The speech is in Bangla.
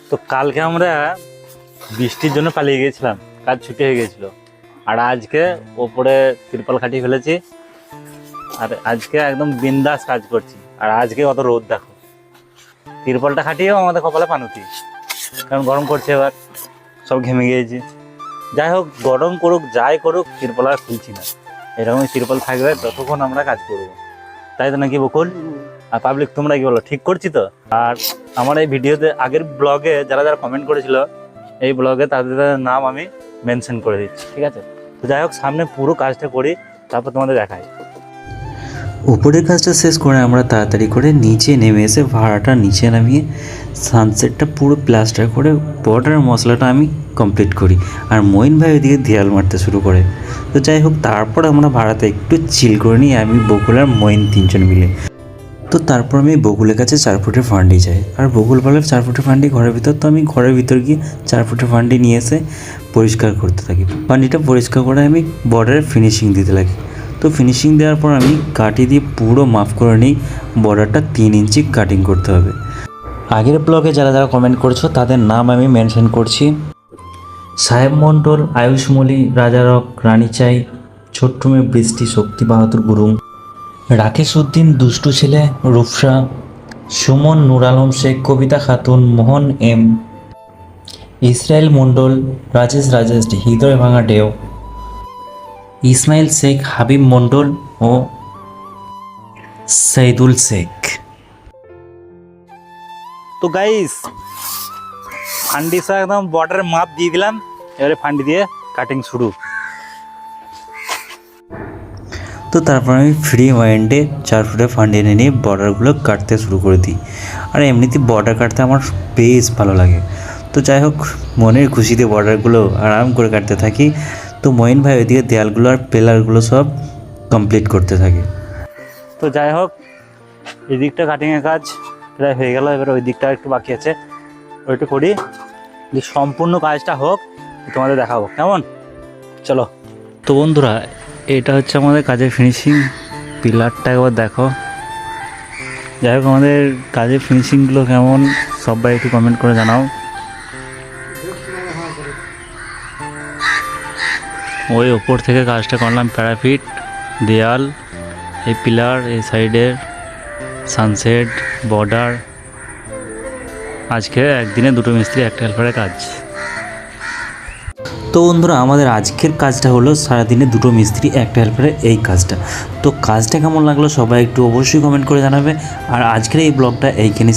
তো কালকে আমরা বৃষ্টির জন্য পালিয়ে গিয়েছিলাম, কাজ ছুটি হয়ে গিয়েছিল। আর আজকে ওপরে তিরপল খাটিয়ে ফেলেছি, আর আজকে একদম বিন্দাস কাজ করছি। আর আজকে অত রোদ দেখো, তিরপলটা খাটিয়েও আমাদের কপালে পানুতি, কারণ গরম করছে। এবার সব ঘেমে গিয়েছি। যাই হোক, গরম করুক যাই করুক, তিরপল আর খুলছি না। এরকমই তিরপল থাকবে যতক্ষণ আমরা কাজ করবো, তাই তো নাকি বকুল? আর পাবলিক তোমরা কি বলো, ঠিক করছি তো? আর আমার এই ভিডিওতে আগের ব্লগে যারা যারা কমেন্ট করেছিল, এই ব্লগে তাদের নাম আমি মেনশন করে দিচ্ছি, ঠিক আছে? তো যাই হোক, সামনে পুরো কাজটা করি, তারপর তোমাদের দেখাই। উপরের কাজটা শেষ করে আমরা তাড়াতাড়ি করে নিচে নেমে এসে ভাড়াটা নিচে নামিয়ে সানসেটটা পুরো প্লাস্টার করে বর্ডারের মশলাটা আমি কমপ্লিট করি। আর মঈন ভাই ওইদিকে দেয়াল মারতে শুরু করে। তো যাই হোক, তারপর আমরা ভাড়াতে একটু চিল করে নিই, আমি বকুল আর মঈন তিনজন মিলে। তো তারপর আমি বকুলের কাছে 4 ফুটের ফান্ডি যাই, আর বকুল বলে 4 ফুটের ফান্ডি ঘরের ভিতর। তো আমি ঘরের ভিতর গিয়ে 4 ফুটের ফান্ডি নিয়ে এসে পরিষ্কার করতে থাকি। ফান্ডিটা পরিষ্কার করে আমি বর্ডারে ফিনিশিং দিতে লাগি। তো ফিনিশিং দেওয়ার পর আমি কাটি দিয়ে পুরো মাফ করে নিই, বর্ডারটা 3 ইঞ্চি কাটিং করতে হবে। আগের ব্লগে যারা যারা কমেন্ট করছো তাদের নাম আমি মেনশন করছি: সাহেব মণ্ডল, আয়ুষ মলি, রাজারক, রানী চাই, ছোট্ট মেয়ে বৃষ্টি, শক্তি বাহাদুর গুরুং, রাকেশ উদ্দিন, দুষ্টু ছেলে, রূপসা, সুমন, নূর আলম শেখ, কবিতা খাতুন, মোহন এম, ইসরায়েল মণ্ডল, রাজেশ ডি, হৃদয় ভাঙা ডেও, ইসমাইল শেখ, হাবিব মণ্ডল ও সৈদুল শেখ। তো গাইস, ফান্ডিসা একদম বর্ডারের মাপ দিয়ে দিলাম, এবারে ফান্ডি দিয়ে কাটিং শুরু। তো তারপর আমি ফ্রি মাইন্ডে 4 ফুটের ফান্ডি এনে নিয়ে বর্ডারগুলো কাটতে শুরু করে দিই। আর এমনিতে বর্ডার কাটতে আমার বেশ ভালো লাগে। তো যাই হোক, মনের খুশিতে বর্ডারগুলো আরাম করে কাটতে থাকি। তো মঈন ভাই ওইদিকে দেয়ালগুলো আর পিলারগুলো সব কমপ্লিট করতে থাকে। তো যাই হোক, এই দিকটা কাটিংয়ের কাজ প্রায় হয়ে গেল, এবার ওই দিকটা একটু বাকি আছে, ওইটা করি। যে সম্পূর্ণ কাজটা হোক, তোমাদের দেখাবো, কেমন? চলো। তো বন্ধুরা, এটা হচ্ছে আমাদের কাজের ফিনিশিং। পিলারটা একবার দেখো। যাই হোক, আমাদের কাজের ফিনিশিংগুলো কেমন সবাই একটু কমেন্ট করে জানাও। ওই ওপর থেকে কাজটা করলাম, প্যারাফিট, দেয়াল, এই পিলার, এই সাইডের সানসেট, বর্ডার। আজকে একদিনে 2 মিস্ত্রি 1 হেল্পারের কাজ। তো বন্ধুরা, আমাদের আজকের কাজটা হলো সারাদিনে 2 মিস্ত্রি 1 হেল্পারের এই কাজটা। তো কাজটা কেমন লাগলো সবাই একটু অবশ্যই কমেন্ট করে জানাবে। আর আজকের এই ব্লগটা এইখানে